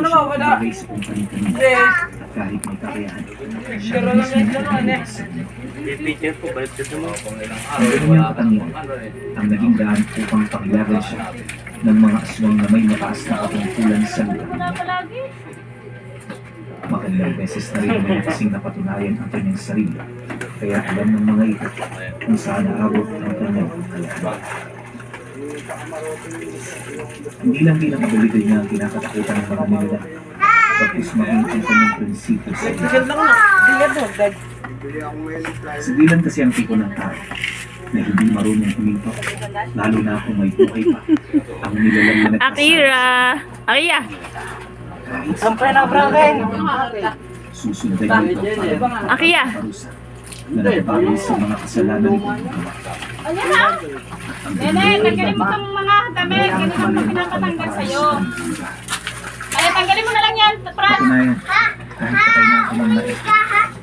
bagay sa kumpanya-kumpanya. At kahit may kakayahan, siya mismo ang Picture po, balik sa mo. ang kanyang katangian ang naging daan upang panglaban siya ng mga aswang na may mataas na katungkulan sa lugar. Magandang beses na rin may kasing napatunayan ang kanyang sarili, kaya alam ng mga ito kung saan naabot ang kanyang kakayahan. Hindi lang bilang abilidad niya ang kinakatakutan ng mga nila, tapos maging ang kanyang prinsipyo sa iyo. Si Dylan kasi ang tipo ng tao na hindi marunong huminto, lalo na kung may buhay pa. Ang nilalang na nagpasama. Akira! Akira! Sampay na, Franken! Susundan nito Akira! parusa na nagbago sa mga kasalanan nito. Ano na? Nene, tanggalin mo itong mga damit. Ganito ang pinapatanggal sa'yo. Ay, tanggalin mo na lang yan, Fran. Katunayan, kahit patay na ang amang mait,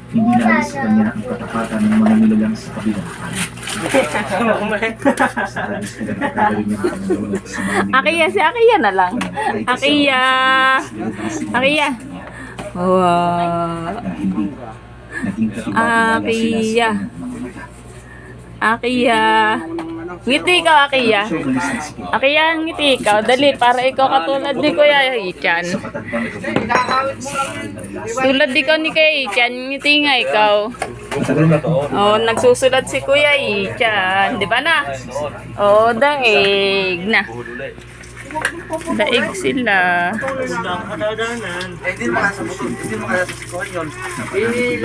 hindi naalis sa kanya ang katapatan ng mga nilalang sa kabilang kanan. Sa halos na nagkakaroon niya ang pangalawa sa mga nilalang. Akira, si Akira na lang. Akira! Akira! Wow! Na hindi naging katiwala sila sa Akira! kanyang mga mata. Akira! Ngiti ikaw, Akira. Siya umalis ng sikip. Akira, ngiti ikaw. Dali, para ikaw katulad ni Kuya Ichan. Sa matandang kabila. Tulad ikaw ni Kuya Ichan, ngiti nga ikaw. Matagal na to. Oh, nagsusulat si Kuya Ichan. Di ba na? Oh, daig na. Daig sila. Hindi mo kaya sa sikon yun.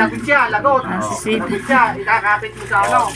Lagot siya, lagot. Ah, si Sid. Lagot siya, ikakapit mo sa ano.